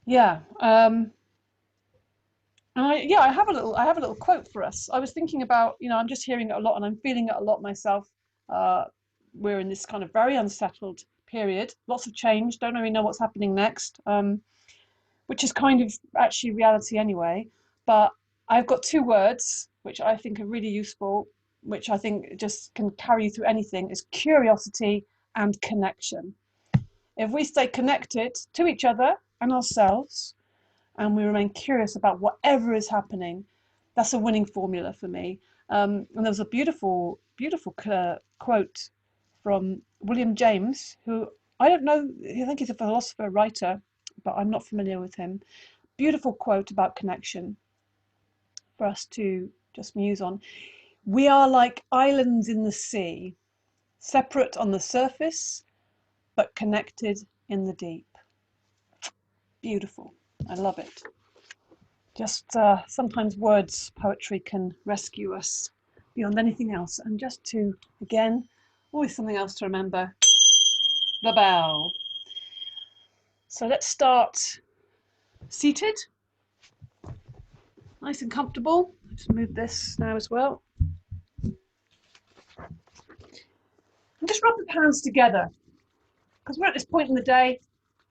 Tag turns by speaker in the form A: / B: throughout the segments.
A: Yeah. And I have a little quote for us. I was thinking about, I'm just hearing it a lot and I'm feeling it a lot myself. Uh, we're in this kind of very unsettled period, lots of change, don't really know what's happening next, which is kind of actually reality anyway. But I've got two words which I think are really useful, which I think just can carry you through anything, is curiosity and connection. If we stay connected to each other and ourselves, and we remain curious about whatever is happening, that's a winning formula for me. And there was a beautiful, beautiful quote from William James, who I don't know, I think he's a philosopher, writer, but I'm not familiar with him. Beautiful quote about connection for us to just muse on. We are like islands in the sea, separate on the surface, but connected in the deep. Beautiful. I love it. Just sometimes words, poetry can rescue us beyond anything else. And just to, again, always something else to remember, the bell. So let's start seated, nice and comfortable. Just move this now as well. And just rub the hands together, because we're at this point in the day,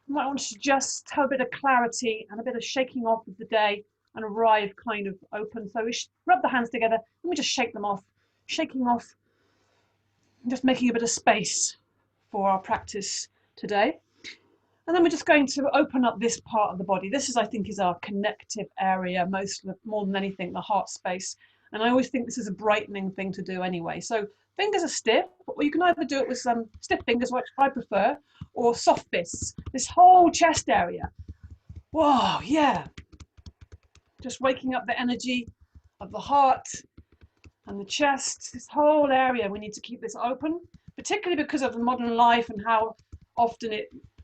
A: you might want to just have a bit of clarity and a bit of shaking off of the day and arrive kind of open. So we rub the hands together and we just shake them off, shaking off, just making a bit of space for our practice today. And then we're just going to open up this part of the body. This is, I think, is our connective area, more than anything, the heart space. And I always think this is a brightening thing to do anyway. So fingers are stiff, or you can either do it with some stiff fingers, which I prefer, or soft fists. This whole chest area. Whoa, yeah. Just waking up the energy of the heart and the chest. This whole area, we need to keep this open, particularly because of the modern life and how often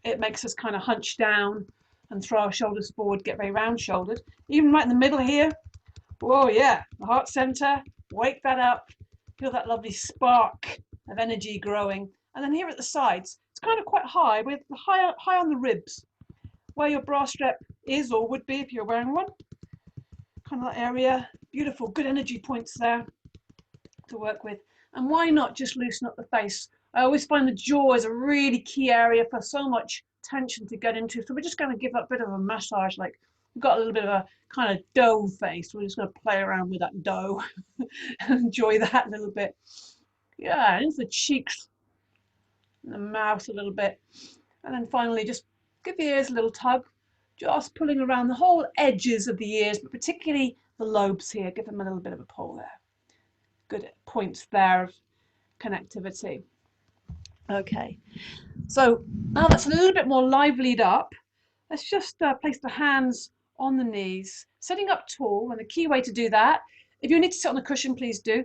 A: it makes us kind of hunch down and throw our shoulders forward, get very round shouldered. Even right in the middle here, whoa, yeah, the heart center, wake that up, feel that lovely spark of energy growing. And then here at the sides, it's kind of quite high, with high on the ribs, where your bra strap is or would be if you're wearing one. Kind of that area, beautiful, good energy points there to work with. And why not just loosen up the face? I always find the jaw is a really key area for so much tension to get into. So we're just going to give that a bit of a massage, like we've got a little bit of a kind of dough face. We're just going to play around with that dough and enjoy that a little bit. Yeah, into the cheeks and the mouth a little bit. And then finally, just give the ears a little tug, just pulling around the whole edges of the ears, but particularly the lobes here. Give them a little bit of a pull there. Good points there of connectivity. Okay, so now that's a little bit more livelied up. Let's just place the hands on the knees, sitting up tall. And the key way to do that, if you need to sit on a cushion, please do.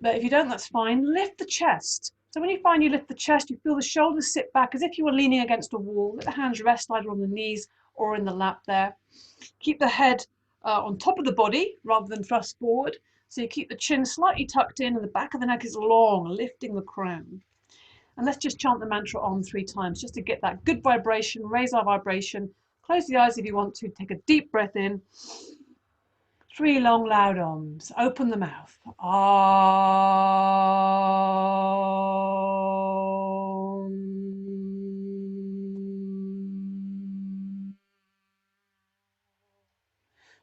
A: But if you don't, that's fine. Lift the chest. So when you find you lift the chest, you feel the shoulders sit back as if you were leaning against a wall. Let the hands rest either on the knees or in the lap there. Keep the head on top of the body rather than thrust forward. So you keep the chin slightly tucked in and the back of the neck is long, lifting the crown. And let's just chant the mantra on 3 times just to get that good vibration, raise our vibration. Close the eyes if you want to. Take a deep breath in. 3 long, loud ohms. Open the mouth.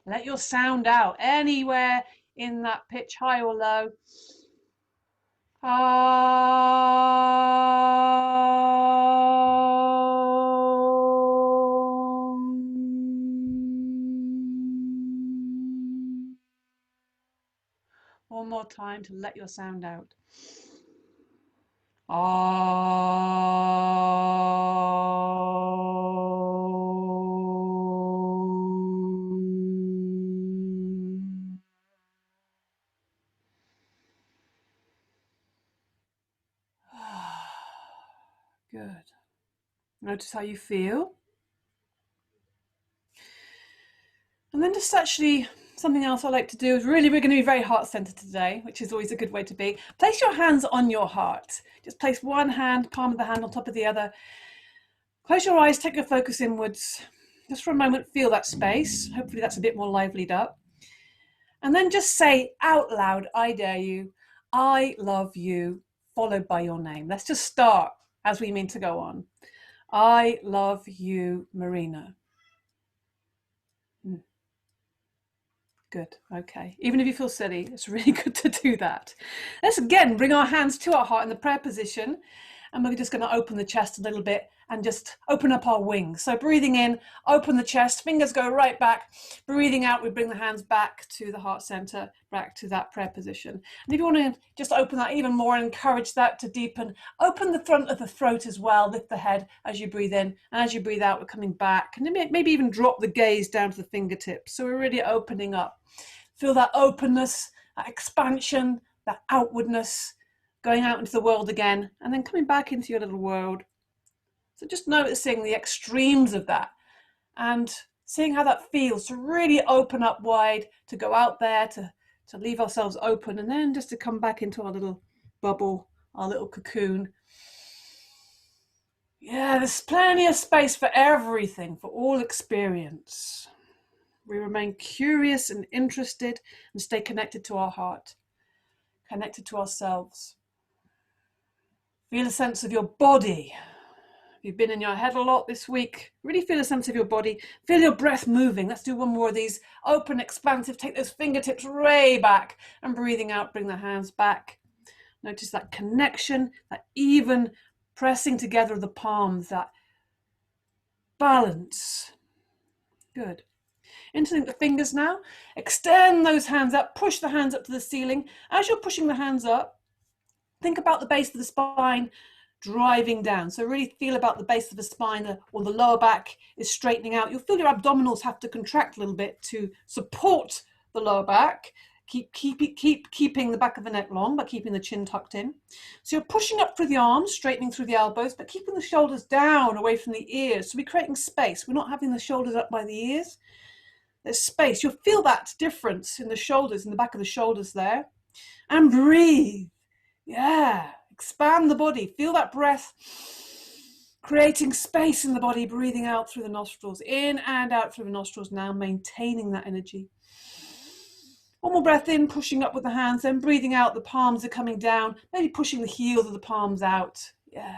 A: Let your sound out anywhere in that pitch, high or low. One more time to let your sound out. Good. Notice how you feel. And then just actually something else I like to do is we're going to be very heart centered today, which is always a good way to be. Place your hands on your heart. Just place one hand, palm of the hand on top of the other. Close your eyes, take your focus inwards. Just for a moment, feel that space. Hopefully that's a bit more livelied up. And then just say out loud, I dare you, I love you, followed by your name. Let's just start as we mean to go on. I love you, Marina. Good. Okay. Even if you feel silly, it's really good to do that. Let's again bring our hands to our heart in the prayer position. And we're just going to open the chest a little bit and just open up our wings. So breathing in, open the chest, fingers go right back. Breathing out, we bring the hands back to the heart center, back to that prayer position. And if you want to just open that even more and encourage that to deepen, open the front of the throat as well. Lift the head as you breathe in. And as you breathe out, we're coming back. And maybe even drop the gaze down to the fingertips. So we're really opening up. Feel that openness, that expansion, that outwardness, going out into the world again, and then coming back into your little world. So just noticing the extremes of that and seeing how that feels to really open up wide, to go out there, to leave ourselves open, and then just to come back into our little bubble, our little cocoon. Yeah, there's plenty of space for everything, for all experience. We remain curious and interested and stay connected to our heart, connected to ourselves. Feel a sense of your body. If you've been in your head a lot this week, really feel a sense of your body. Feel your breath moving. Let's do one more of these. Open, expansive, take those fingertips way back and breathing out, bring the hands back. Notice that connection, that even pressing together of the palms, that balance. Good. Interlink the fingers now. Extend those hands up. Push the hands up to the ceiling. As you're pushing the hands up, think about the base of the spine driving down. So really feel about the base of the spine or the lower back is straightening out. You'll feel your abdominals have to contract a little bit to support the lower back. Keep keeping the back of the neck long, but keeping the chin tucked in. So you're pushing up through the arms, straightening through the elbows, but keeping the shoulders down away from the ears. So we're creating space. We're not having the shoulders up by the ears. There's space. You'll feel that difference in the shoulders, in the back of the shoulders there. And breathe. Yeah. Expand the body. Feel that breath. Creating space in the body, breathing out through the nostrils. In and out through the nostrils now, maintaining that energy. One more breath in, pushing up with the hands, then breathing out. The palms are coming down. Maybe pushing the heels of the palms out. Yeah,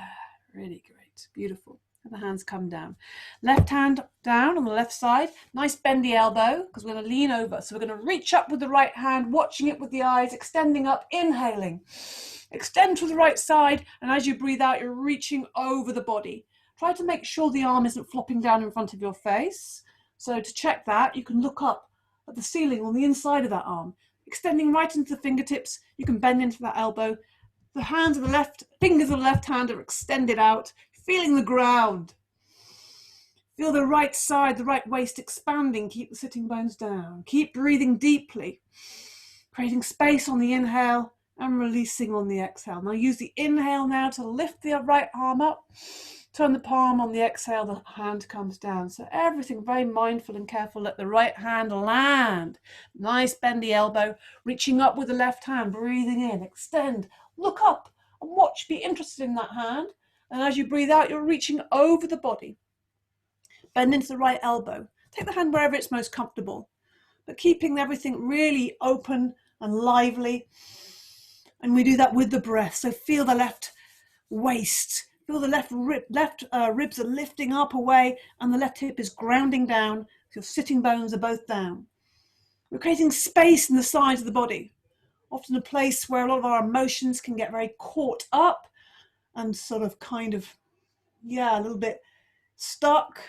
A: really great. Beautiful. The hands come down. Left hand down on the left side. Nice bendy elbow because we're going to lean over. So we're going to reach up with the right hand, watching it with the eyes, extending up, inhaling. Extend to the right side, and as you breathe out, you're reaching over the body. Try to make sure the arm isn't flopping down in front of your face. So to check that, you can look up at the ceiling on the inside of that arm. Extending right into the fingertips, you can bend into that elbow. The hands of the left, fingers of the left hand are extended out. Feeling the ground. Feel the right side, the right waist expanding. Keep the sitting bones down. Keep breathing deeply. Creating space on the inhale and releasing on the exhale. Now use the inhale now to lift the right arm up. Turn the palm on the exhale, the hand comes down. So everything very mindful and careful. Let the right hand land. Nice bendy elbow. Reaching up with the left hand. Breathing in. Extend. Look up and watch. Be interested in that hand. And as you breathe out, you're reaching over the body. Bend into the right elbow. Take the hand wherever it's most comfortable, but keeping everything really open and lively. And we do that with the breath. So feel the left waist. Feel the left ribs are lifting up away, and the left hip is grounding down. Your sitting bones are both down. We're creating space in the sides of the body, often a place where a lot of our emotions can get very caught up and sort of a little bit stuck.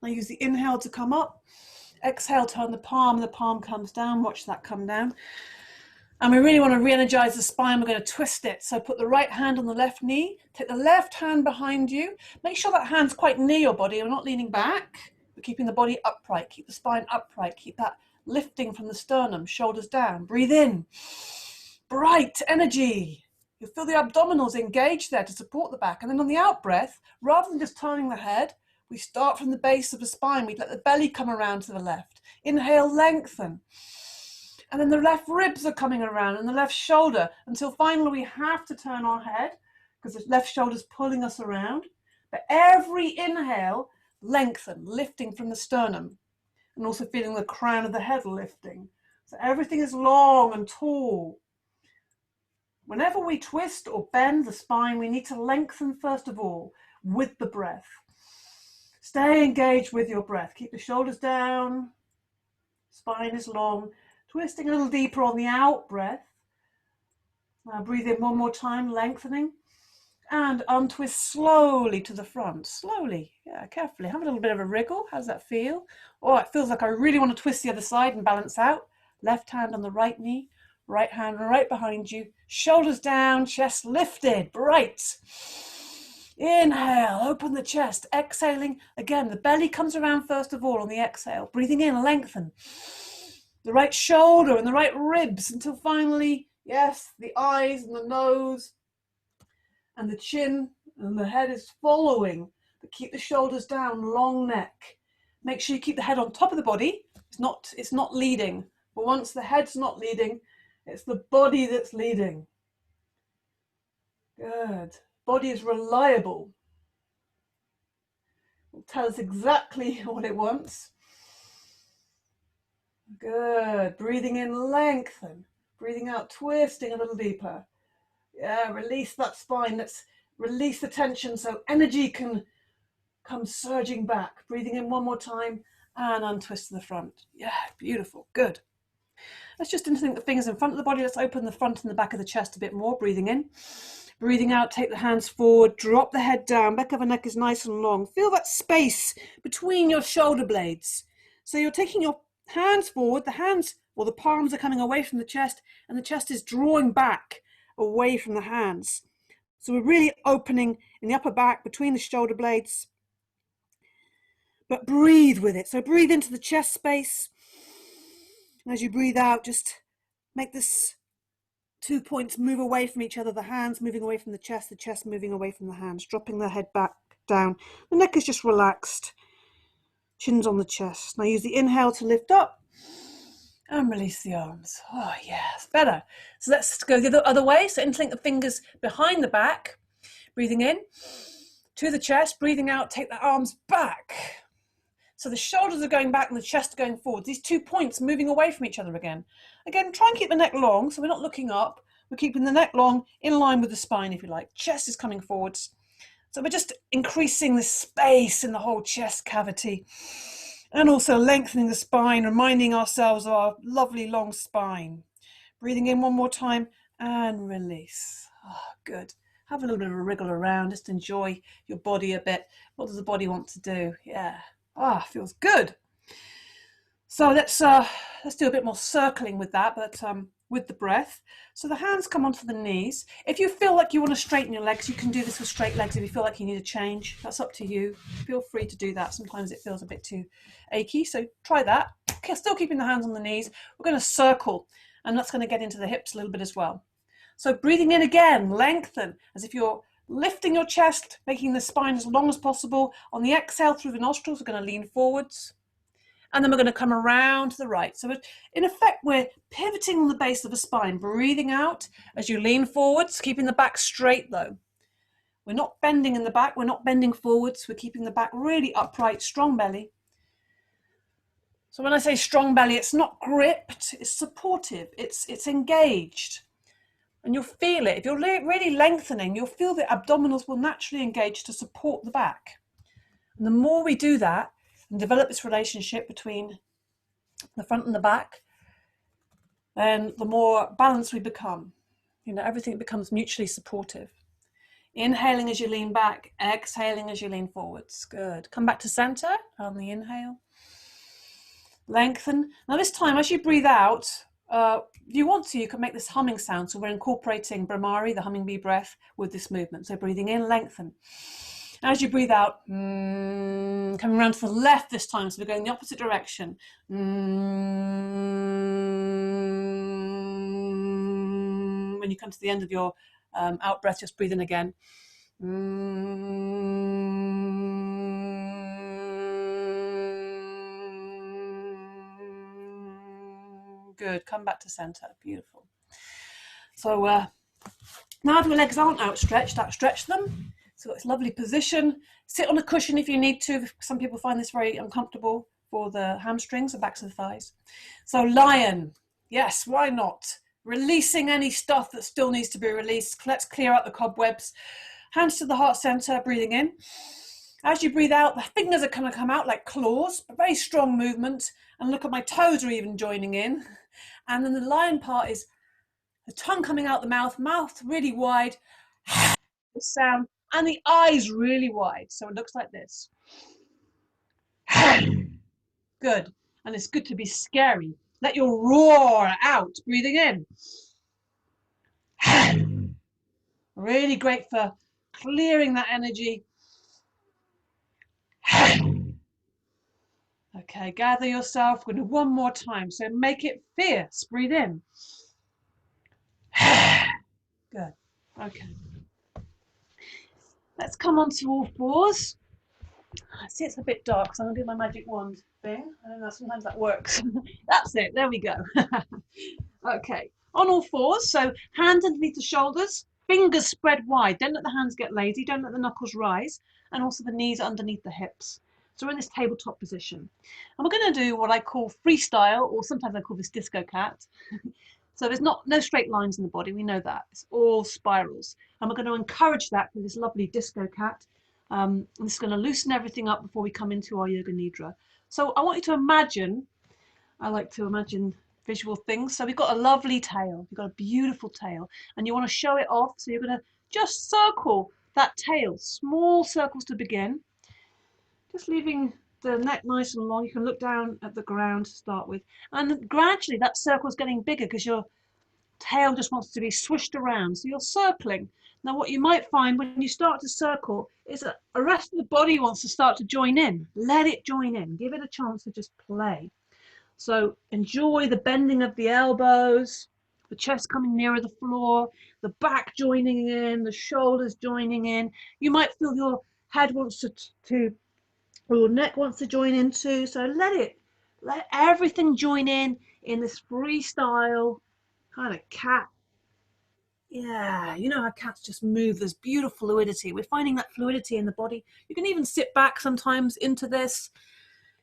A: Now use the inhale to come up. Exhale, turn the palm comes down. Watch that come down. And we really want to re-energize the spine. We're going to twist it. So put the right hand on the left knee. Take the left hand behind you. Make sure that hand's quite near your body. We're not leaning back. We're keeping the body upright. Keep the spine upright. Keep that lifting from the sternum, shoulders down. Breathe in. Bright energy. You'll feel the abdominals engaged there to support the back. And then on the out breath, rather than just turning the head, we start from the base of the spine. We let the belly come around to the left. Inhale, lengthen. And then the left ribs are coming around and the left shoulder until finally we have to turn our head because the left shoulder's pulling us around. But every inhale, lengthen, lifting from the sternum, and also feeling the crown of the head lifting. So everything is long and tall. Whenever we twist or bend the spine, we need to lengthen first of all with the breath. Stay engaged with your breath. Keep the shoulders down. Spine is long. Twisting a little deeper on the out breath. Now breathe in one more time, lengthening. And untwist slowly to the front. Slowly, yeah, carefully. Have a little bit of a wriggle. How does that feel? Oh, it feels like I really want to twist the other side and balance out. Left hand on the right knee. Right hand right behind you. Shoulders down, chest lifted. Bright. Inhale, open the chest. Exhaling. Again, the belly comes around first of all on the exhale. Breathing in, lengthen. The right shoulder and the right ribs until finally, yes, the eyes and the nose and the chin and the head is following. But keep the shoulders down, long neck. Make sure you keep the head on top of the body. It's not leading. But once the head's not leading, it's the body that's leading. Good. Body is reliable. It'll tell us exactly what it wants. Good. Breathing in, lengthen. Breathing out, twisting a little deeper. Yeah, release that spine. Let's release the tension so energy can come surging back. Breathing in one more time and untwist to the front. Yeah, beautiful. Good. Let's just interlink the fingers in front of the body. Let's open the front and the back of the chest a bit more. Breathing in. Breathing out, take the hands forward, drop the head down, back of the neck is nice and long. Feel that space between your shoulder blades. So you're taking your hands forward, the hands or the palms are coming away from the chest and the chest is drawing back away from the hands. So we're really opening in the upper back between the shoulder blades. But breathe with it. So breathe into the chest space. And as you breathe out, just make this 2 points move away from each other, the hands moving away from the chest moving away from the hands, dropping the head back down. The neck is just relaxed, chin's on the chest. Now use the inhale to lift up and release the arms. Oh yes, better. So let's go the other way. So interlink the fingers behind the back, breathing in to the chest, breathing out, take the arms back. So the shoulders are going back and the chest are going forward. These 2 points moving away from each other again. Again, try and keep the neck long, so we're not looking up. We're keeping the neck long in line with the spine, if you like. Chest is coming forwards. So we're just increasing the space in the whole chest cavity and also lengthening the spine, reminding ourselves of our lovely long spine. Breathing in one more time and release. Oh, good. Have a little bit of a wriggle around. Just enjoy your body a bit. What does the body want to do? Yeah. Ah, feels good. So let's do a bit more circling with that, but with the breath. So the hands come onto the knees. If you feel like you want to straighten your legs, you can do this with straight legs. If you feel like you need a change, that's up to you. Feel free to do that. Sometimes it feels a bit too achy, so try that. Okay, still keeping the hands on the knees. We're going to circle, and that's going to get into the hips a little bit as well. So breathing in again, lengthen, as if you're lifting your chest, making the spine as long as possible. On the exhale through the nostrils, we're going to lean forwards. And then we're going to come around to the right. So in effect, we're pivoting on the base of the spine, breathing out as you lean forwards, keeping the back straight though. We're not bending in the back, we're not bending forwards, we're keeping the back really upright, strong belly. So when I say strong belly, it's not gripped, it's supportive, it's engaged. And you'll feel it. If you're really lengthening, you'll feel the abdominals will naturally engage to support the back. And the more we do that and develop this relationship between the front and the back, then the more balanced we become. You know, everything becomes mutually supportive. Inhaling as you lean back, exhaling as you lean forwards. Good. Come back to center on the inhale. Lengthen. Now this time, as you breathe out, if you want to, you can make this humming sound. So we're incorporating Brahmari, the humming bee breath, with this movement. So breathing in, lengthen. As you breathe out, coming around to the left this time. So we're going the opposite direction. When you come to the end of your out breath, just breathe in again. Good. Come back to center. Beautiful. So now the legs aren't outstretched, outstretch them. So So it's a lovely position. Sit on a cushion if you need to. Some people find this very uncomfortable for the hamstrings and backs of the thighs. So lion, yes, why not? Releasing any stuff that still needs to be released. Let's clear out the cobwebs. Hands to the heart center, breathing in. As you breathe out, the fingers are going to come out like claws, a very strong movement. And look at my toes are even joining in. And then the lion part is the tongue coming out the mouth, mouth really wide, the sound, and the eyes really wide. So it looks like this. Good. And it's good to be scary. Let your roar out, breathing in. Really great for clearing that energy. Okay, gather yourself. We're going to do one more time. So make it fierce. Breathe in. Good. Okay. Let's come on to all fours. I see it's a bit dark, so I'm going to do my magic wand thing. I don't know, sometimes that works. That's it. There we go. Okay. On all fours. So hands underneath the shoulders, fingers spread wide. Don't let the hands get lazy. Don't let the knuckles rise. And also the knees underneath the hips. So we're in this tabletop position. And we're going to do what I call freestyle, or sometimes I call this disco cat. So there's no straight lines in the body. We know that. It's all spirals. And we're going to encourage that with this lovely disco cat. And this is going to loosen everything up before we come into our Yoga Nidra. So I want you to imagine, I like to imagine visual things. So we've got a lovely tail. You've got a beautiful tail. And you want to show it off. So you're going to just circle that tail. Small circles to begin. Just leaving the neck nice and long. You can look down at the ground to start with. And gradually that circle is getting bigger because your tail just wants to be swished around. So you're circling. Now what you might find when you start to circle is that the rest of the body wants to start to join in. Let it join in. Give it a chance to just play. So enjoy the bending of the elbows, the chest coming nearer the floor, the back joining in, the shoulders joining in. You might feel your head wants to or your neck wants to join in too. So let everything join in this freestyle kind of cat. Yeah, you know how cats just move. There's beautiful fluidity. We're finding that fluidity in the body. You can even sit back sometimes into this.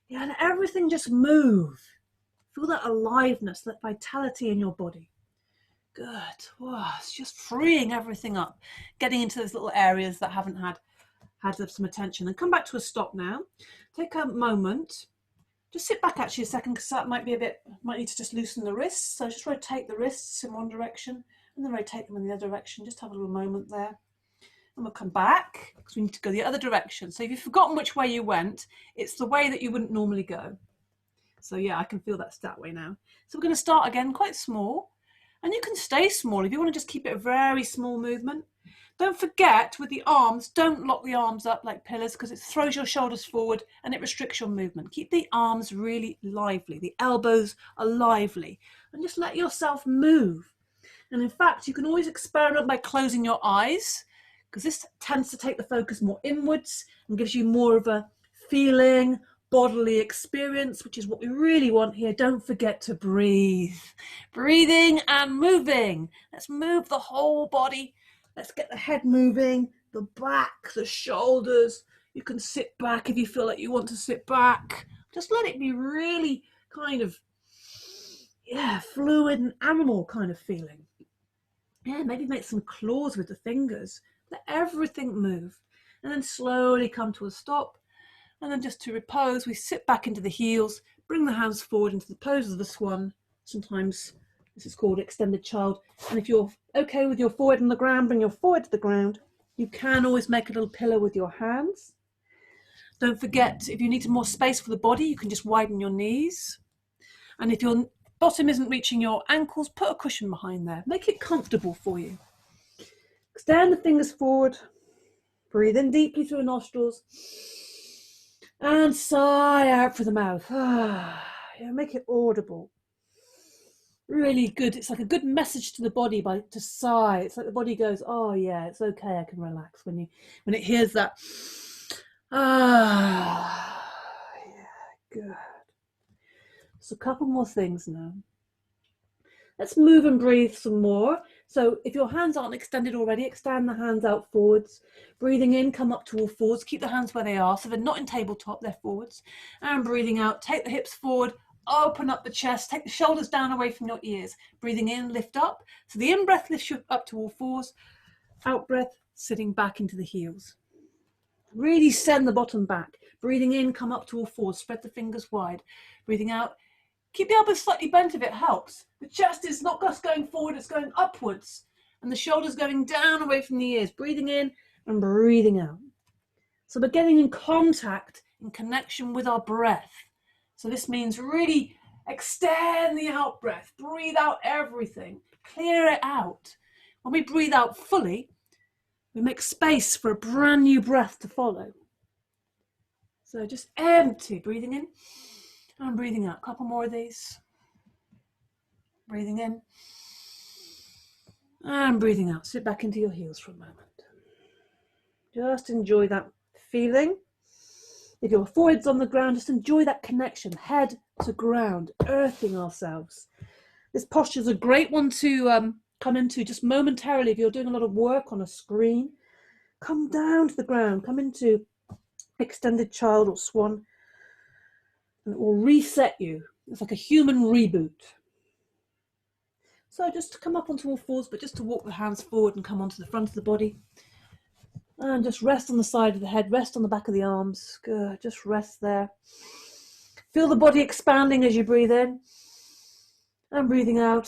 A: Yeah, and everything just move. Feel that aliveness, that vitality in your body. Good. Wow, it's just freeing everything up, getting into those little areas that haven't had some attention. And come back to a stop now. Take a moment. Just sit back actually a second, because that might need to just loosen the wrists. So just rotate the wrists in one direction and then rotate them in the other direction. Just have a little moment there. And we'll come back because we need to go the other direction. So if you've forgotten which way you went, it's the way that you wouldn't normally go. So yeah, I can feel that's that way now. So we're going to start again quite small. And you can stay small if you want to just keep it a very small movement. Don't forget with the arms, don't lock the arms up like pillars because it throws your shoulders forward and it restricts your movement. Keep the arms really lively. The elbows are lively and just let yourself move. And in fact, you can always experiment by closing your eyes because this tends to take the focus more inwards and gives you more of a feeling, bodily experience, which is what we really want here. Don't forget to breathe. Breathing and moving. Let's move the whole body. Let's get the head moving, the back, the shoulders. You can sit back if you feel like you want to sit back. Just let it be really kind of, fluid and animal kind of feeling. Yeah, maybe make some claws with the fingers. Let everything move. And then slowly come to a stop. And then just to repose, we sit back into the heels, bring the hands forward into the pose of the swan. Sometimes this is called extended child. And if you're okay with your forehead on the ground, bring your forehead to the ground. You can always make a little pillow with your hands. Don't forget, if you need more space for the body, you can just widen your knees. And if your bottom isn't reaching your ankles, put a cushion behind there. Make it comfortable for you. Extend the fingers forward. Breathe in deeply through the nostrils. And sigh out through the mouth. Yeah, make it audible. Really good. It's like a good message to the body to sigh. It's like the body goes, oh yeah, it's okay, I can relax when it hears that. Yeah, good. So a couple more things now. Let's move and breathe some more. So if your hands aren't extended already, extend the hands out forwards. Breathing in, come up to all fours. Keep the hands where they are, so they're not in tabletop, they're forwards. And breathing out, take the hips forward, open up the chest, take the shoulders down away from your ears. Breathing in, lift up. So the in-breath lifts you up to all fours. Out-breath, sitting back into the heels. Really send the bottom back. Breathing in, come up to all fours. Spread the fingers wide. Breathing out, keep the elbows slightly bent if it helps. The chest is not just going forward, it's going upwards. And the shoulders going down away from the ears. Breathing in and breathing out. So we're getting in contact, in connection with our breath. So this means really extend the out breath. Breathe out everything. Clear it out. When we breathe out fully, we make space for a brand new breath to follow. So just empty, breathing in and breathing out. A couple more of these. Breathing in and breathing out. Sit back into your heels for a moment. Just enjoy that feeling. If your forehead's on the ground, just enjoy that connection, head to ground, earthing ourselves. This posture is a great one to come into just momentarily. If you're doing a lot of work on a screen, come down to the ground, come into extended child or swan, and it will reset you. It's like a human reboot. So just to come up onto all fours, but just to walk the hands forward and come onto the front of the body. And just rest on the side of the head, rest on the back of the arms. Good, just rest there. Feel the body expanding as you breathe in. And breathing out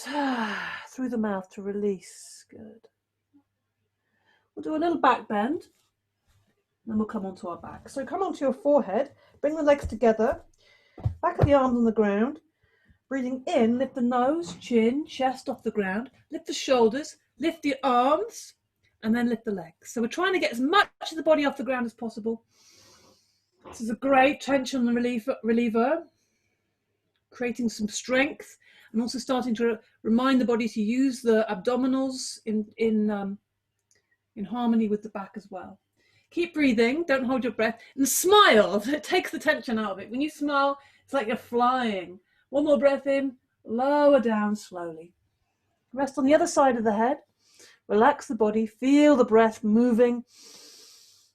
A: through the mouth to release. Good. We'll do a little back bend. Then we'll come onto our back. So come onto your forehead, bring the legs together, back of the arms on the ground. Breathing in, lift the nose, chin, chest off the ground, lift the shoulders, lift the arms, and then lift the legs. So we're trying to get as much of the body off the ground as possible. This is a great tension reliever, creating some strength, and also starting to remind the body to use the abdominals in harmony with the back as well. Keep breathing, don't hold your breath, and smile. It takes the tension out of it. When you smile, it's like you're flying. One more breath in, lower down slowly. Rest on the other side of the head. Relax the body, feel the breath moving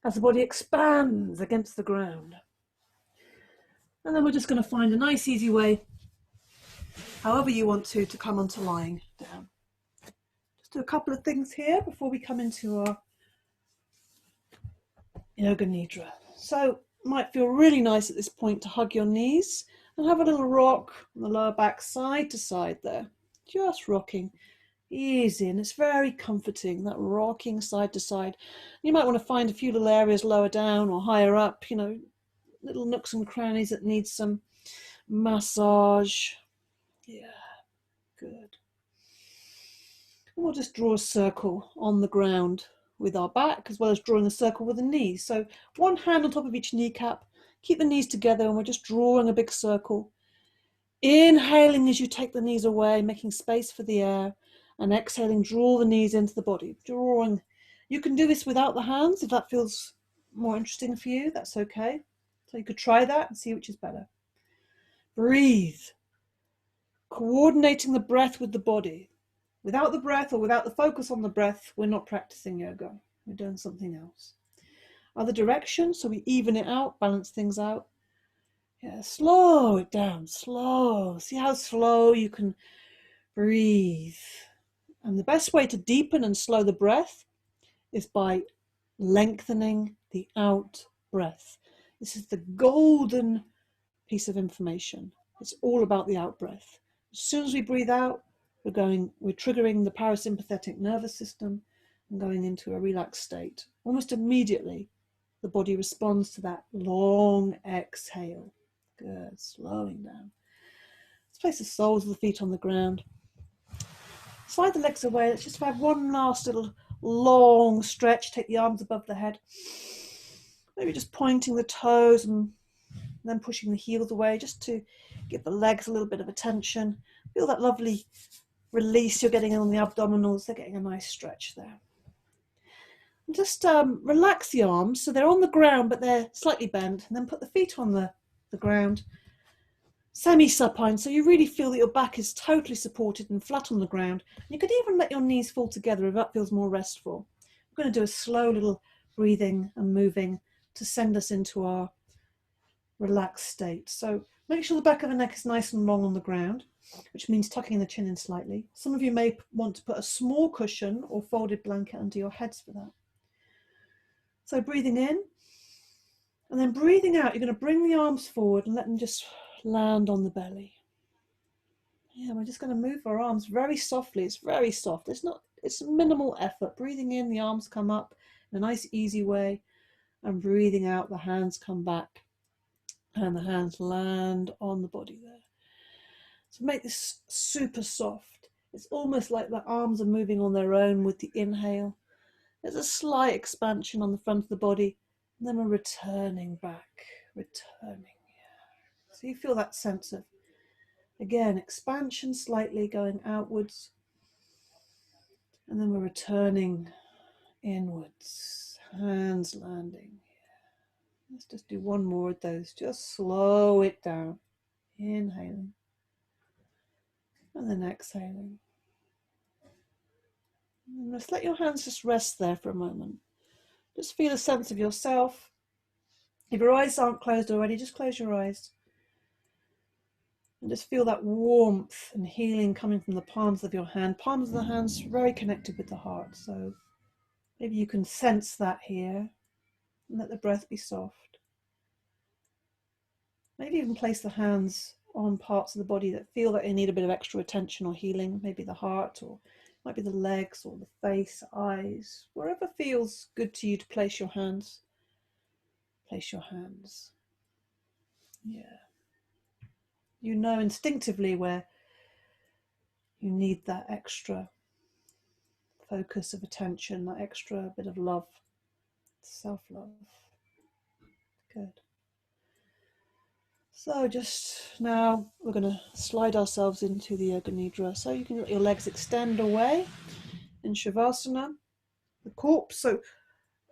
A: as the body expands against the ground. And then we're just going to find a nice easy way, however you want to come onto lying down. Just do a couple of things here before we come into our Yoga Nidra. So it might feel really nice at this point to hug your knees and have a little rock on the lower back side to side there. Just rocking easy, and it's very comforting, that rocking side to side. You might want to find a few little areas lower down or higher up, you know, little nooks and crannies that need some massage. Yeah, good. And we'll just draw a circle on the ground with our back, as well as drawing a circle with the knees. So one hand on top of each kneecap, keep the knees together, and we're just drawing a big circle. Inhaling as you take the knees away, making space for the air, and exhaling, draw the knees into the body. Drawing. You can do this without the hands if that feels more interesting for you, that's okay. So you could try that and see which is better. Breathe. Coordinating the breath with the body. Without the breath, or without the focus on the breath, we're not practicing yoga. We're doing something else. Other direction, so we even it out, balance things out. Yeah, slow it down, slow. See how slow you can breathe. And the best way to deepen and slow the breath is by lengthening the out breath. This is the golden piece of information. It's all about the out breath. As soon as we breathe out, we're triggering the parasympathetic nervous system and going into a relaxed state. Almost immediately, the body responds to that long exhale. Good, slowing down. Let's place the soles of the feet on the ground. Slide the legs away. Let's just have one last little long stretch. Take the arms above the head. Maybe just pointing the toes and then pushing the heels away, just to give the legs a little bit of attention. Feel that lovely release you're getting on the abdominals. They're getting a nice stretch there. And just relax the arms so they're on the ground, but they're slightly bent. And then put the feet on the ground.
B: semi-supine, so you really feel that your back is totally supported and flat on the ground. You could even let your knees fall together if that feels more restful. We're going to do a slow little breathing and moving to send us into our relaxed state. So make sure the back of the neck is nice and long on the ground, which means tucking the chin in slightly. Some of you may want to put a small cushion or folded blanket under your heads for that. So breathing in, and then breathing out, you're going to bring the arms forward and let them just land on the belly. Yeah, we're just going to move our arms very softly. It's very soft. It's minimal effort. Breathing in, the arms come up in a nice, easy way. And breathing out, the hands come back. And the hands land on the body there. So make this super soft. It's almost like the arms are moving on their own with the inhale. There's a slight expansion on the front of the body. And then we're returning back, returning. Yeah. So you feel that sense of, again, expansion slightly going outwards. And then we're returning inwards, hands landing. Let's just do one more of those. Just slow it down. Inhaling. And then exhaling. And just let your hands just rest there for a moment. Just feel a sense of yourself. If your eyes aren't closed already, just close your eyes. And just feel that warmth and healing coming from the palms of your hand. Palms of the hands very connected with the heart. So maybe you can sense that here. And let the breath be soft. Maybe even place the hands on parts of the body that feel that they need a bit of extra attention or healing. Maybe the heart, or it might be the legs or the face, eyes. Wherever feels good to you to place your hands. Place your hands. Yeah. You know instinctively where you need that extra focus of attention, that extra bit of love, self-love. Good. So just now we're going to slide ourselves into the Yoga Nidra. So you can let your legs extend away in Shavasana, the corpse. So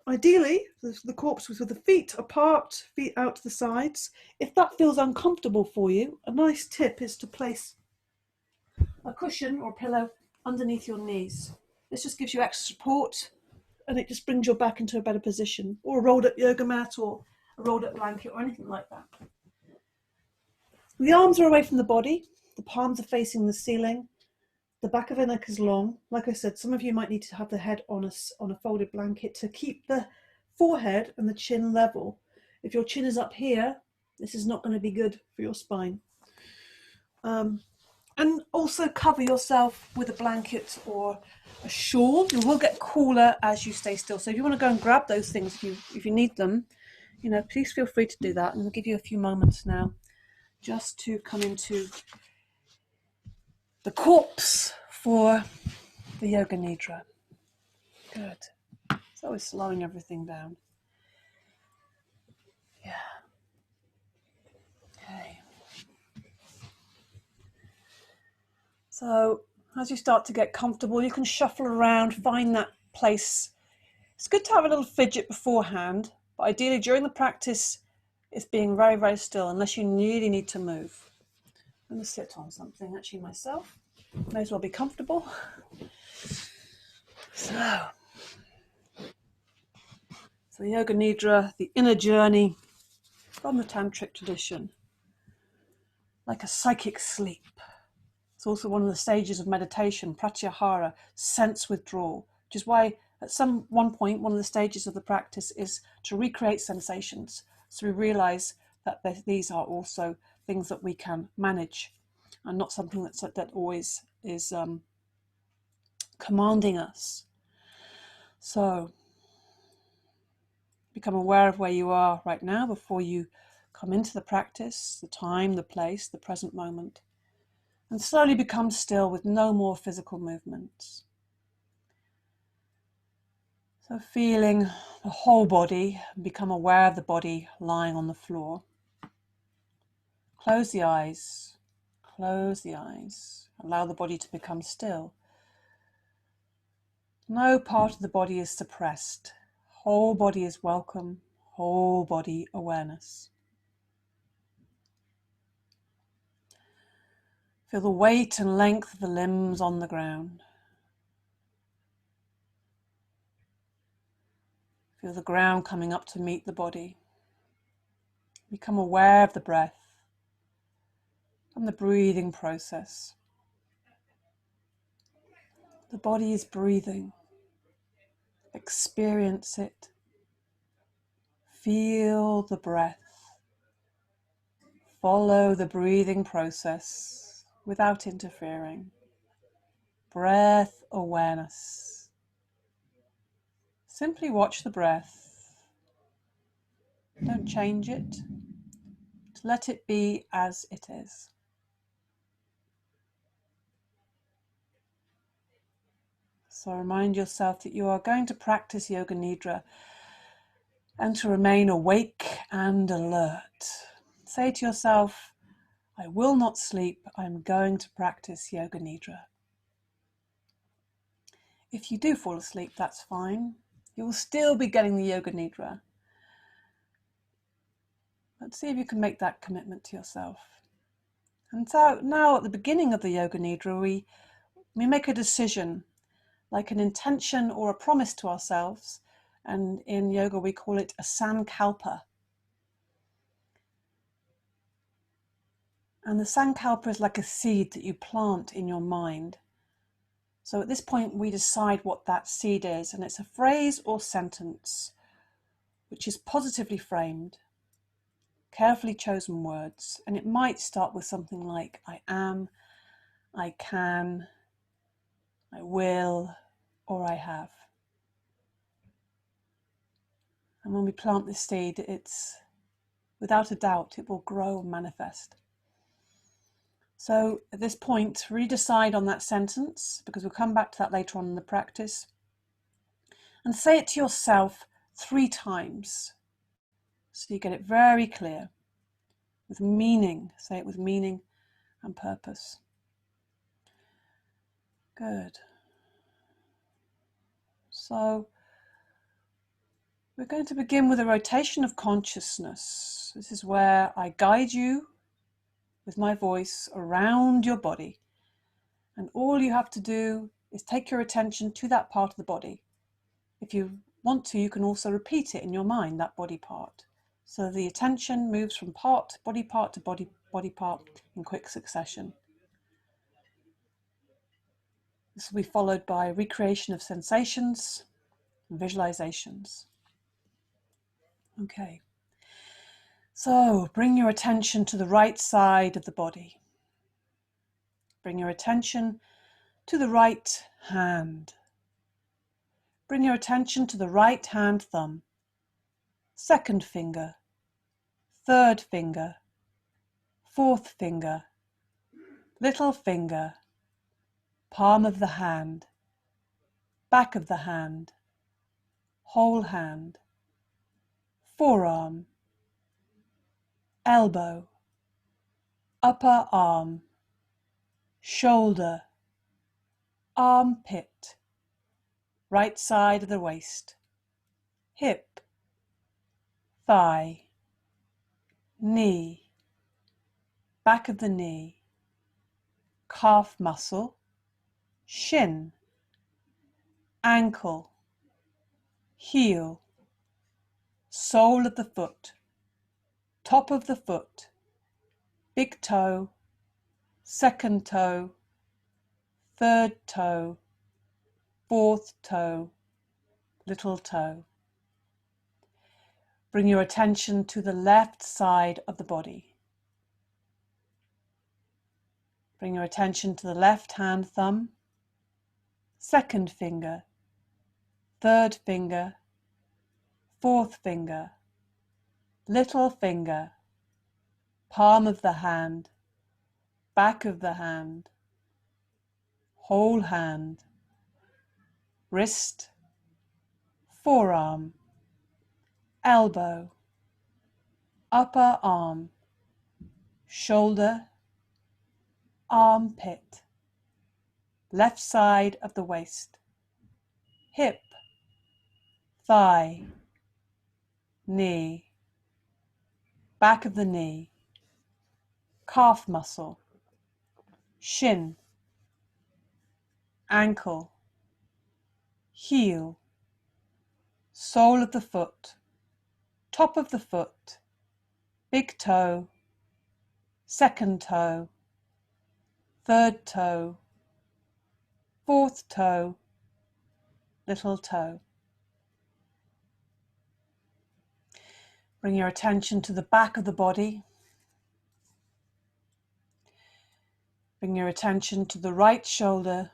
B: ideally, the corpse was with the feet apart, feet out to the sides. If that feels uncomfortable for you, a nice tip is to place a cushion or pillow underneath your knees. This just gives you extra support and it just brings your back into a better position, or a rolled up yoga mat or a rolled up blanket or anything like that. The arms are away from the body, the palms are facing the ceiling, the back of the neck is long. Like I said, some of you might need to have the head on a folded blanket to keep the forehead and the chin level. If your chin is up here, this is not going to be good for your spine. And also cover yourself with a blanket or a shawl. You will get cooler as you stay still. So if you want to go and grab those things, if you need them, please feel free to do that. And we'll give you a few moments now just to come into the corpse for the Yoga Nidra. Good. It's always slowing everything down. Yeah. Okay. So as you start to get comfortable, you can shuffle around, find that place. It's good to have a little fidget beforehand, but ideally during the practice, it's being very, very still unless you really need to move. I'm going to sit on something actually myself. May as well be comfortable. So Yoga Nidra, the inner journey from the tantric tradition, like a psychic sleep. It's also one of the stages of meditation, pratyahara, sense withdrawal, which is why at one point, one of the stages of the practice is to recreate sensations. So we realize that these are also things that we can manage and not something that always is commanding us. So become aware of where you are right now before you come into the practice, the time, the place, the present moment, and slowly become still with no more physical movements. So feeling the whole body, become aware of the body lying on the floor. Close the eyes, allow the body to become still. No part of the body is suppressed. Whole body is welcome, whole body awareness. Feel the weight and length of the limbs on the ground. Feel the ground coming up to meet the body. Become aware of the breath and the breathing process. The body is breathing. Experience it. Feel the breath. Follow the breathing process without interfering. Breath awareness. Simply watch the breath. Don't change it. Let it be as it is. So remind yourself that you are going to practice Yoga Nidra and to remain awake and alert. Say to yourself, I will not sleep, I'm going to practice Yoga Nidra. If you do fall asleep, that's fine. You will still be getting the Yoga Nidra. But see if you can make that commitment to yourself. And so now at the beginning of the Yoga Nidra, we make a decision, like an intention or a promise to ourselves. And in yoga, we call it a sankalpa. And the sankalpa is like a seed that you plant in your mind. So at this point, we decide what that seed is. And it's a phrase or sentence which is positively framed, carefully chosen words. And it might start with something like, I am, I can, I will, or I have. And when we plant this seed, it's without a doubt, it will grow and manifest. So at this point, really decide on that sentence, because we'll come back to that later on in the practice. And say it to yourself 3 times. So you get it very clear, with meaning. Say it with meaning and purpose. Good. So we're going to begin with a rotation of consciousness. This is where I guide you with my voice around your body. And all you have to do is take your attention to that part of the body. If you want to, you can also repeat it in your mind, that body part. So the attention moves from body part to body part in quick succession. This will be followed by recreation of sensations and visualizations. Okay. So bring your attention to the right side of the body. Bring your attention to the right hand. Bring your attention to the right hand thumb, second finger, third finger, fourth finger, little finger, palm of the hand, back of the hand, whole hand, forearm, elbow, upper arm, shoulder, armpit, right side of the waist, hip, thigh, knee, back of the knee, calf muscle, shin, ankle, heel, sole of the foot, top of the foot, big toe, second toe, third toe, fourth toe, little toe. Bring your attention to the left side of the body. Bring your attention to the left hand thumb, second finger, third finger, fourth finger, little finger, palm of the hand, back of the hand, whole hand, wrist, forearm, elbow, upper arm, shoulder, armpit, left side of the waist, hip, thigh, knee, back of the knee, calf muscle, shin, ankle, heel, sole of the foot, top of the foot, big toe, second toe, third toe, fourth toe, little toe. Bring your attention to the back of the body. Bring your attention to the right shoulder,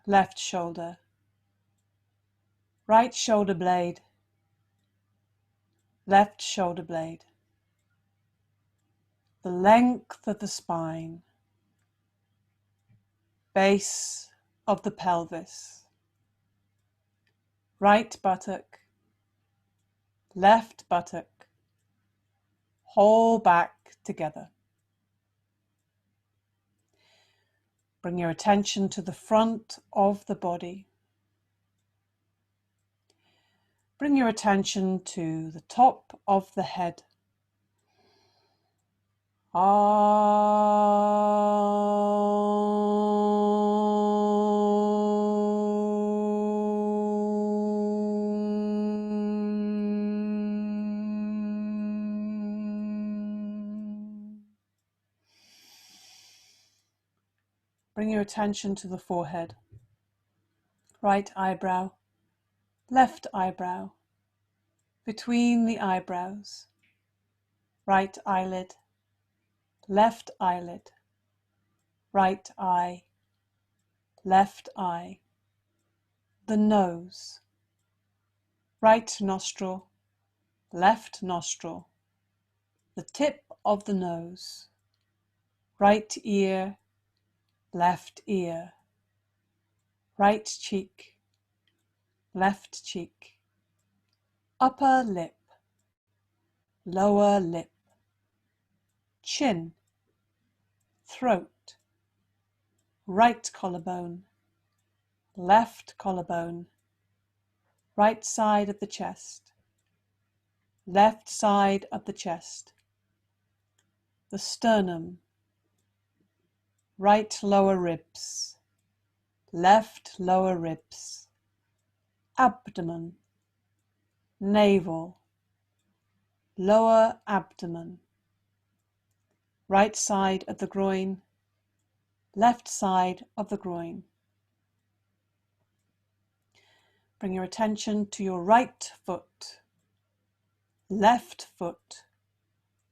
B: left shoulder, right shoulder blade, left shoulder blade. The length of the spine, base of the pelvis, right buttock, left buttock, whole back together. Bring your attention to the front of the body. Bring your attention to the top of the head. Bring your attention to the forehead. Right eyebrow, left eyebrow, between the eyebrows, right eyelid, left eyelid, right eye, left eye, the nose, right nostril, left nostril, the tip of the nose, right ear, left ear, right cheek, left cheek, upper lip, lower lip, chin, throat, right collarbone, left collarbone, right side of the chest, left side of the chest, the sternum, right lower ribs, left lower ribs, abdomen, navel, lower abdomen, right side of the groin, left side of the groin. Bring your attention to your right foot, left foot,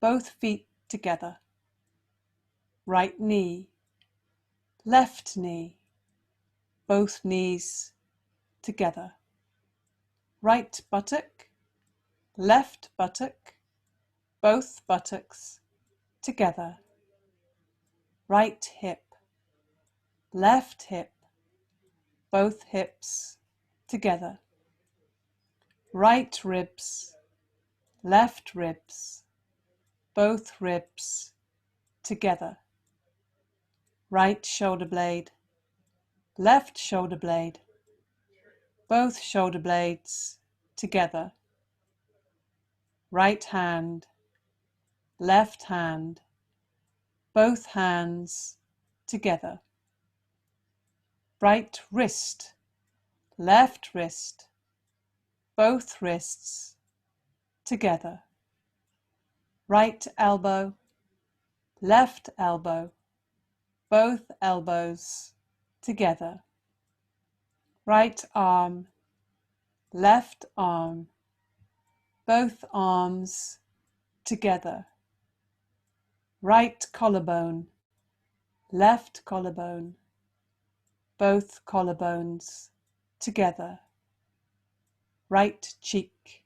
B: both feet together, right knee, left knee, both knees together, right buttock, left buttock, both buttocks together, right hip, left hip, both hips together, right ribs, left ribs, both ribs together, right shoulder blade, left shoulder blade, both shoulder blades together, right hand, left hand, both hands together, right wrist, left wrist, both wrists together, right elbow, left elbow, both elbows together, right arm, left arm, both arms together, right collarbone, left collarbone, both collarbones together, right cheek,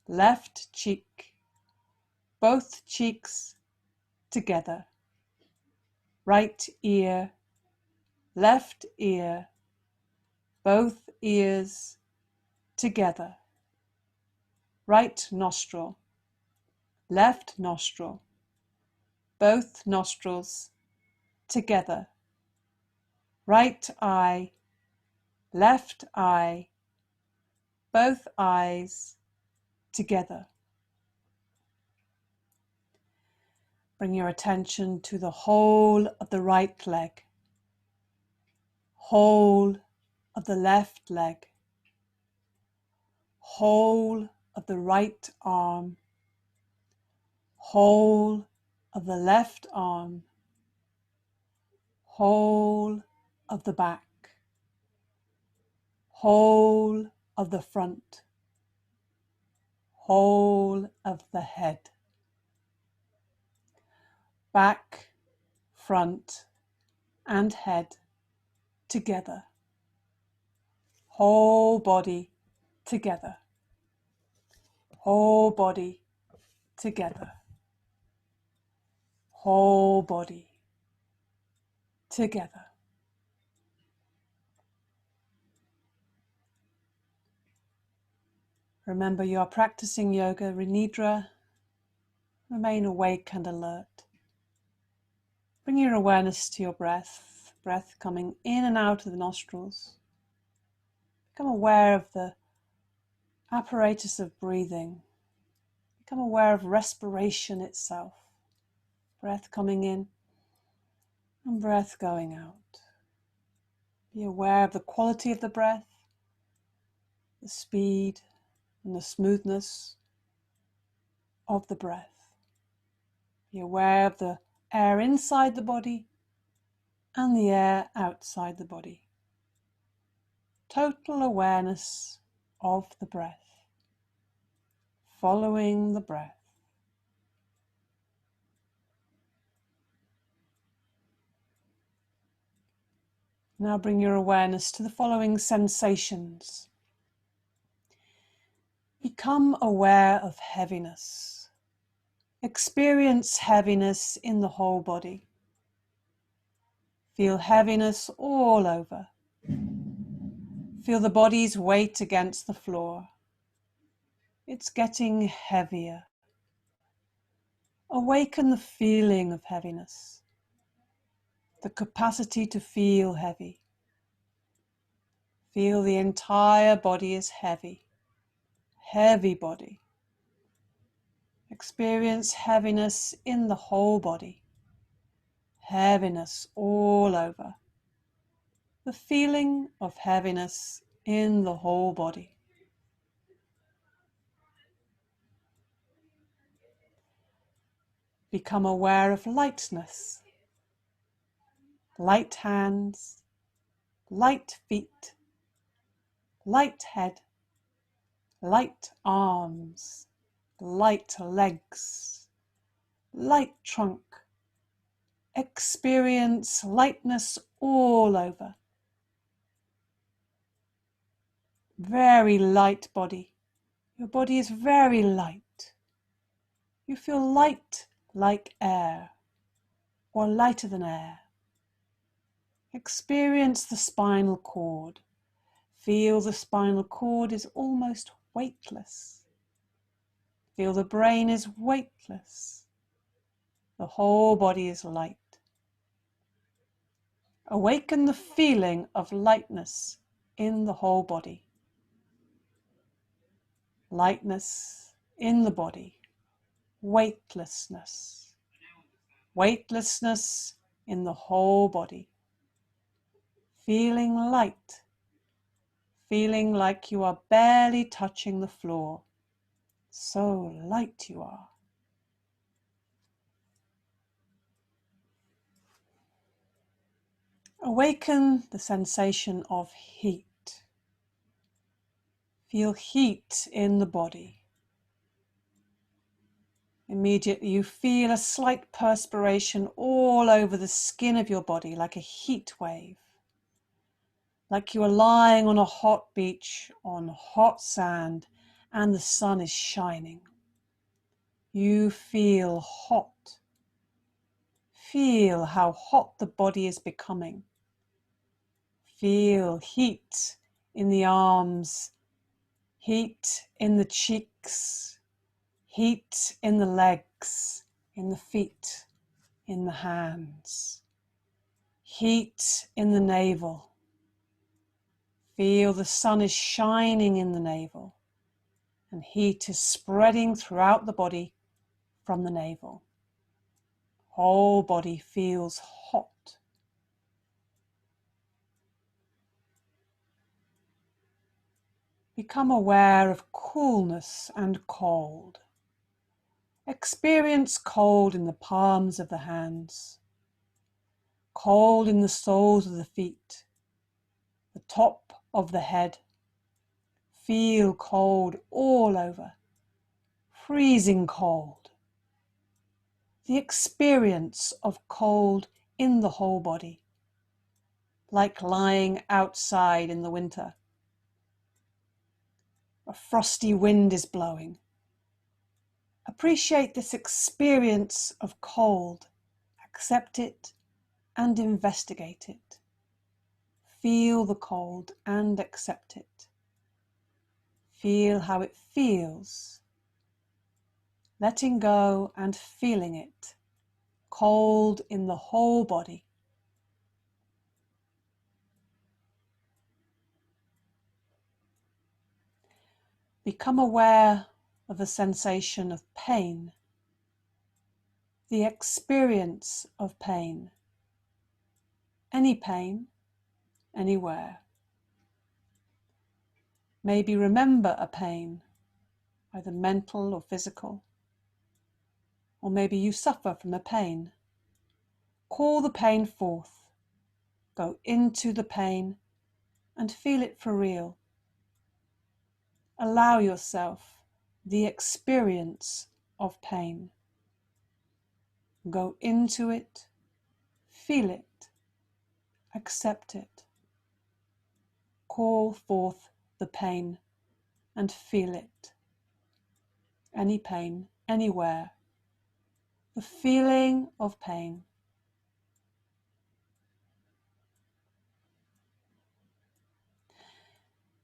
B: left cheek, both cheeks together, right ear, left ear, both ears together, right nostril, left nostril, both nostrils together, right eye, left eye, both eyes together. Bring your attention to the whole of the right leg, whole of the left leg, whole of the right arm, whole of the left arm, whole of the back, whole of the front, whole of the head, back, front and head together, whole body together, whole body together, whole body together. Remember, you are practicing yoga, Nidra. Remain awake and alert. Bring your awareness to your breath, breath coming in and out of the nostrils. Become aware of the apparatus of breathing. Become aware of respiration itself. Breath coming in and breath going out. Be aware of the quality of the breath, the speed and the smoothness of the breath. Be aware of the air inside the body and the air outside the body. Total awareness of the breath, following the breath. Now bring your awareness to the following sensations. Become aware of heaviness. Experience heaviness in the whole body. Feel heaviness all over. Feel the body's weight against the floor. It's getting heavier. Awaken the feeling of heaviness, the capacity to feel heavy. Feel the entire body is heavy, heavy body. Experience heaviness in the whole body, heaviness all over. The feeling of heaviness in the whole body. Become aware of lightness, light hands, light feet, light head, light arms, light legs, light trunk. Experience lightness all over. Very light body. Your body is very light. You feel light like air, or lighter than air. Experience the spinal cord. Feel the spinal cord is almost weightless. Feel the brain is weightless. The whole body is light. Awaken the feeling of lightness in the whole body. Lightness in the body. Weightlessness. Weightlessness in the whole body. Feeling light. Feeling like you are barely touching the floor. So light you are. Awaken the sensation of heat. Feel heat in the body. Immediately you feel a slight perspiration all over the skin of your body, like a heat wave. Like you are lying on a hot beach on hot sand and the sun is shining. You feel hot. Feel how hot the body is becoming. Feel heat in the arms, heat in the cheeks, heat in the legs, in the feet, in the hands. Heat in the navel. Feel the sun is shining in the navel and heat is spreading throughout the body from the navel. Whole body feels hot. Become aware of coolness and cold. Experience cold in the palms of the hands, cold in the soles of the feet, the top of the head. Feel cold all over, freezing cold. The experience of cold in the whole body, like lying outside in the winter. A frosty wind is blowing. Appreciate this experience of cold, accept it and investigate it. Feel the cold and accept it. Feel how it feels. Letting go and feeling it. Cold in the whole body. Become aware of the sensation of pain, the experience of pain. Any pain, anywhere. Maybe remember a pain, either mental or physical. Or maybe you suffer from a pain. Call the pain forth. Go into the pain and feel it for real. Allow yourself the experience of pain. Go into it, feel it, accept it. Call forth the pain and feel it. Any pain, anywhere. The feeling of pain.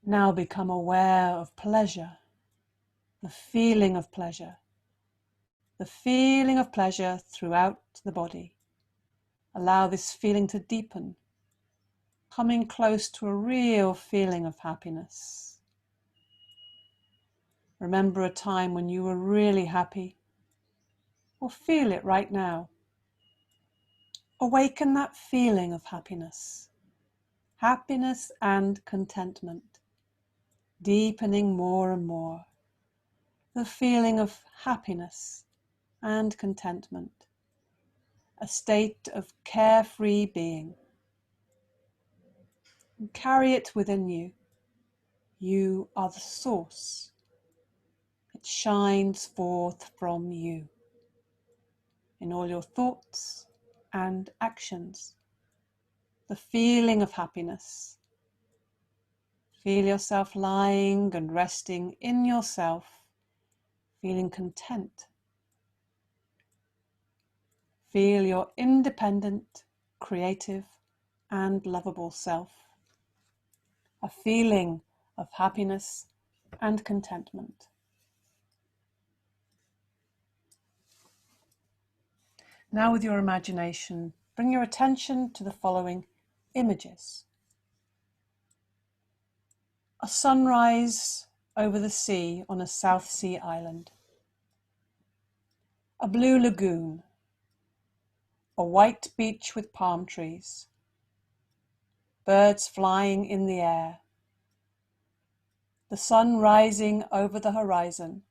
B: Now become aware of pleasure, the feeling of pleasure. The feeling of pleasure throughout the body. Allow this feeling to deepen, coming close to a real feeling of happiness. Remember a time when you were really happy, or feel it right now. Awaken that feeling of happiness, happiness and contentment, deepening more and more. The feeling of happiness and contentment, a state of carefree being. And carry it within you. You are the source. It shines forth from you in all your thoughts and actions. The feeling of happiness. Feel yourself lying and resting in yourself, feeling content. Feel your independent, creative, and lovable self. A feeling of happiness and contentment. Now with your imagination, bring your attention to the following images. A sunrise over the sea on a South Sea island. A blue lagoon. A white beach with palm trees. Birds flying in the air. The sun rising over the horizon.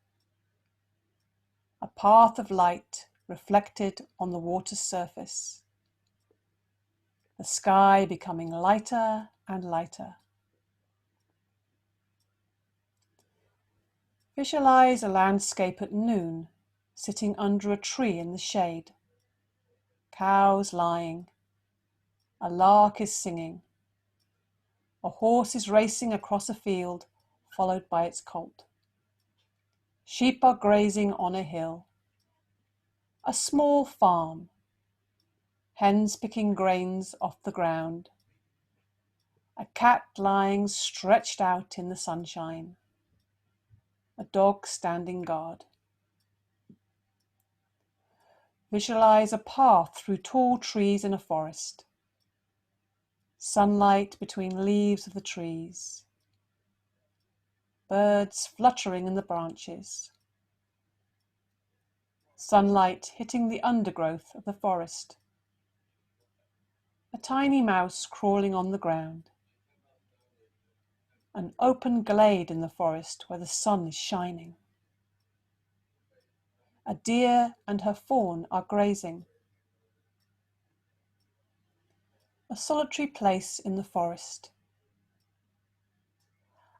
B: A path of light reflected on the water's surface. The sky becoming lighter and lighter. Visualize a landscape at noon, sitting under a tree in the shade. Cows lying. A lark is singing. A horse is racing across a field, followed by its colt. Sheep are grazing on a hill. A small farm. Hens picking grains off the ground. A cat lying stretched out in the sunshine. A dog standing guard. Visualize a path through tall trees in a forest. Sunlight between leaves of the trees. Birds fluttering in the branches.
A: Sunlight hitting the undergrowth of the forest. A tiny mouse crawling on the ground. An open glade in the forest where the sun is shining. A deer and her fawn are grazing. A solitary place in the forest.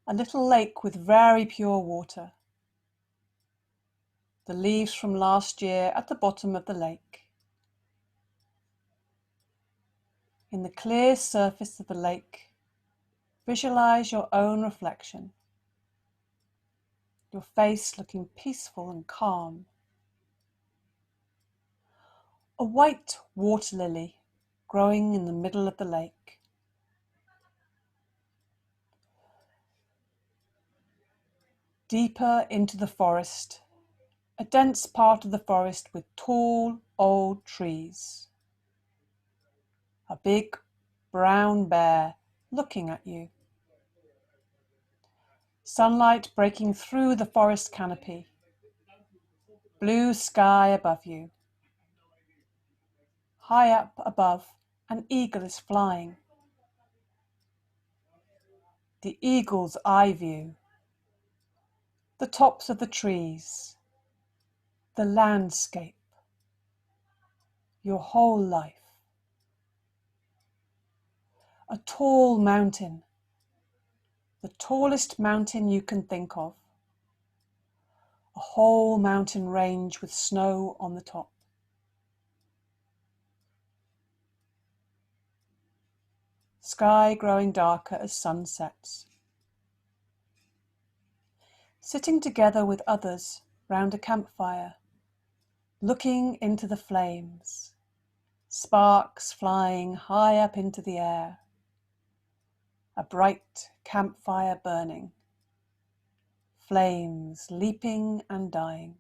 A: A little lake with very pure water. The leaves from last year at the bottom of the lake. In the clear surface of the lake, visualize your own reflection. Your face looking peaceful and calm. A white water lily growing in the middle of the lake. Deeper into the forest, a dense part of the forest with tall, old trees. A big brown bear looking at you. Sunlight breaking through the forest canopy. Blue sky above you. High up above, an eagle is flying. The eagle's eye view. The tops of the trees. The landscape. Your whole life. A tall mountain. The tallest mountain you can think of. A whole mountain range with snow on the top. Sky growing darker as sun sets. Sitting together with others round a campfire, looking into the flames, sparks flying high up into the air, a bright campfire burning, flames leaping and dying,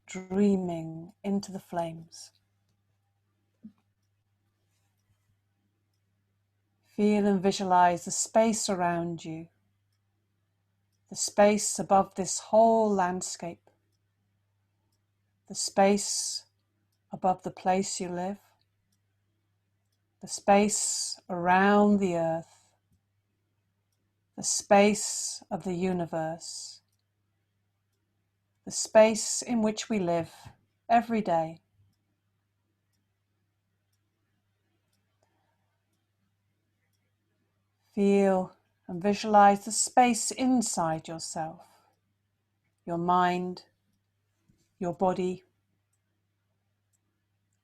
A: dreaming into the flames. Feel and visualize the space around you, the space above this whole landscape, the space above the place you live, the space around the earth, the space of the universe, the space in which we live every day. Feel and visualize the space inside yourself, your mind, your body,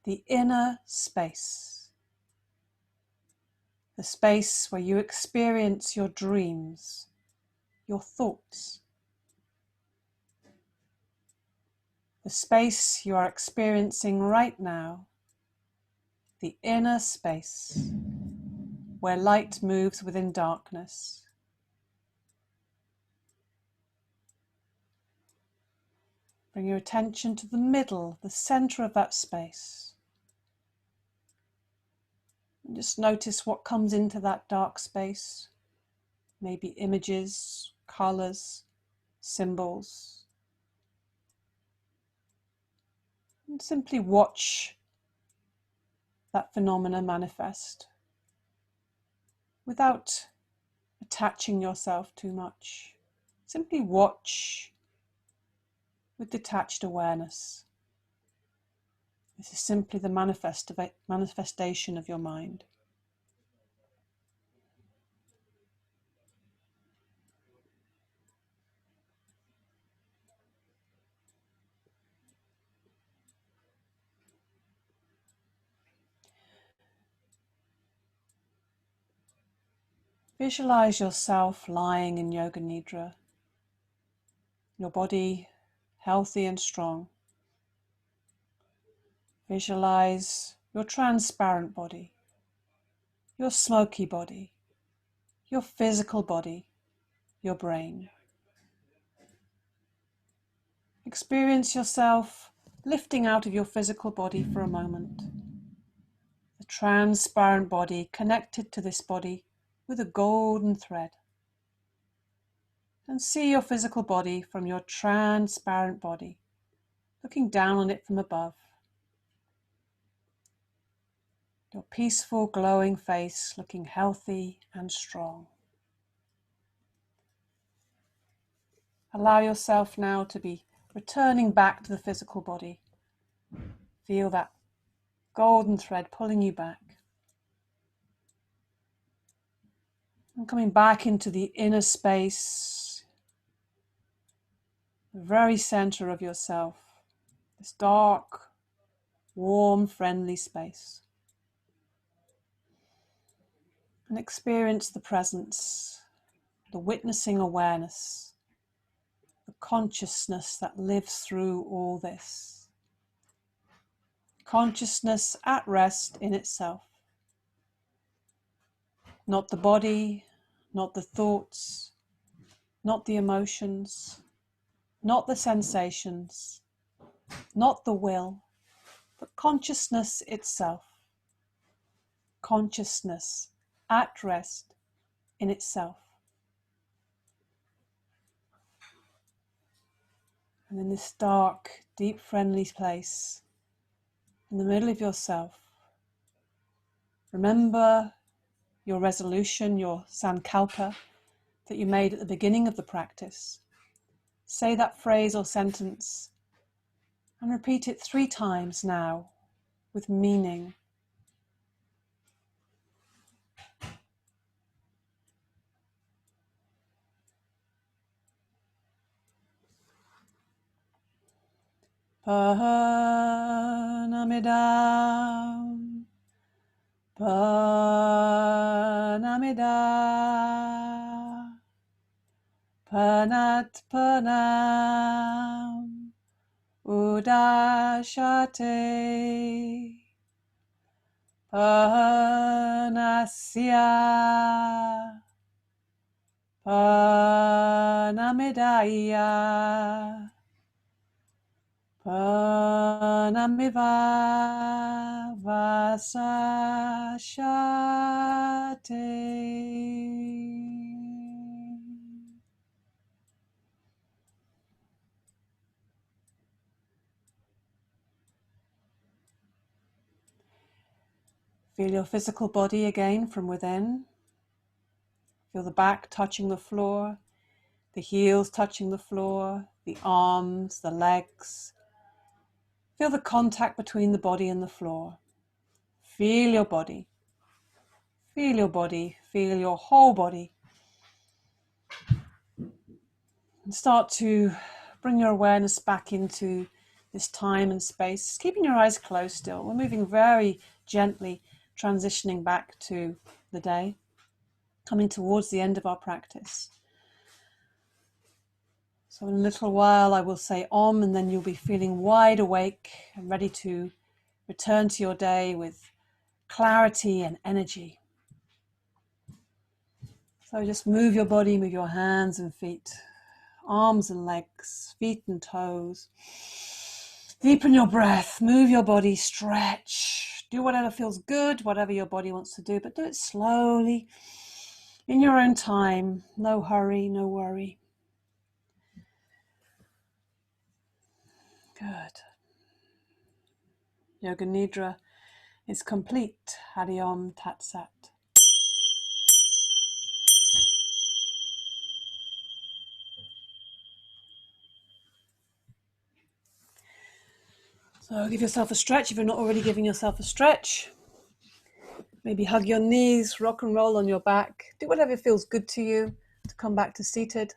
A: the inner space, the space where you experience your dreams, your thoughts, the space you are experiencing right now, the inner space where light moves within darkness. Bring your attention to the middle, the center of that space. And just notice what comes into that dark space. Maybe images, colors, symbols. And simply watch that phenomena manifest without attaching yourself too much. Simply watch with detached awareness. This is simply the manifestation of your mind. Visualize yourself lying in Yoga Nidra, your body healthy and strong. Visualize your transparent body, your smoky body, your physical body, your brain. Experience yourself lifting out of your physical body for a moment. The transparent body connected to this body with a golden thread. And see your physical body from your transparent body,
B: looking down on it from above. Your peaceful, glowing face looking healthy and strong. Allow yourself now to be returning back to the physical body. Feel that golden thread pulling you back. And coming back into the inner space, the very center of yourself, this dark, warm, friendly space. And experience the presence, the witnessing awareness, the consciousness that lives through all this. Consciousness at rest in itself. Not the body, not the thoughts, not the emotions, not the sensations, not the will, but consciousness itself. Consciousness at rest in itself. And in this dark, deep, friendly place, in the middle of yourself, remember your resolution, your sankalpa that you made at the beginning of the practice. Say that phrase or sentence and repeat it 3 times now with meaning. Pranamidam, Pranamidam, Panat Panam, Udashate, Panasya, Panamidaya, Panamiva Vasashate. Feel your physical body again from within. Feel the back touching the floor, the heels touching the floor, the arms, the legs. Feel the contact between the body and the floor. Feel your body. Feel your body. Feel your whole body. And start to bring your awareness back into this time and space, keeping your eyes closed still. We're moving very gently, transitioning back to the day, coming towards the end of our practice. So in a little while I will say Om, and then you'll be feeling wide awake and ready to return to your day with clarity and energy. So just move your body, move your hands and feet, arms and legs, feet and toes. Deepen your breath, move your body, stretch. Do whatever feels good, whatever your body wants to do, but do it slowly, in your own time. No hurry, no worry. Good. Yoga Nidra is complete. Hari Om Tat Sat. So give yourself a stretch if you're not already giving yourself a stretch. Maybe hug your knees, rock and roll on your back. Do whatever feels good to you to come back to seated.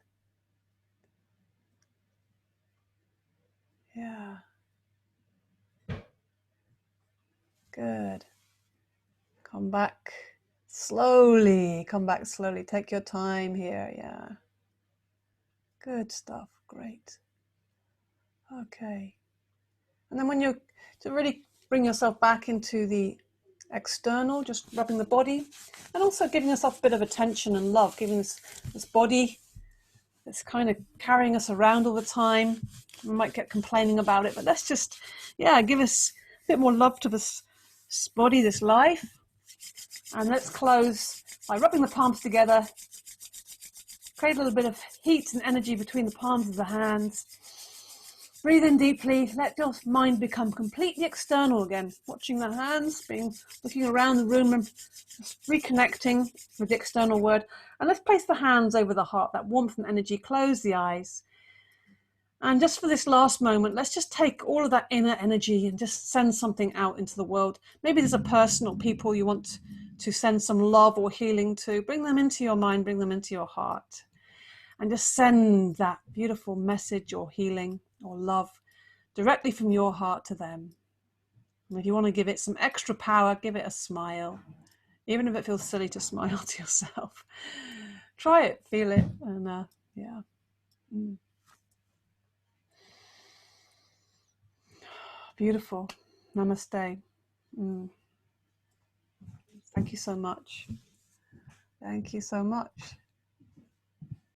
B: Yeah. Good. Come back slowly. Come back slowly. Take your time here. Yeah. Good stuff. Great. Okay. And then when you to really bring yourself back into the external, just rubbing the body, and also giving yourself a bit of attention and love, giving this body that's kind of carrying us around all the time. We might get complaining about it, but let's just, give us a bit more love to this body, this life. And let's close by rubbing the palms together, create a little bit of heat and energy between the palms of the hands. Breathe in deeply, let your mind become completely external again, watching the hands, looking around the room and just reconnecting with the external word. And let's place the hands over the heart, that warmth and energy. Close the eyes. And just for this last moment, let's just take all of that inner energy and just send something out into the world. Maybe there's a person or people you want to send some love or healing to. Bring them into your mind, bring them into your heart. And just send that beautiful message or healing or love directly from your heart to them. And if you want to give it some extra power, give it a smile. Even if it feels silly to smile to yourself. Try it, feel it, and yeah. Beautiful. Namaste. Thank you so much. Thank you so much.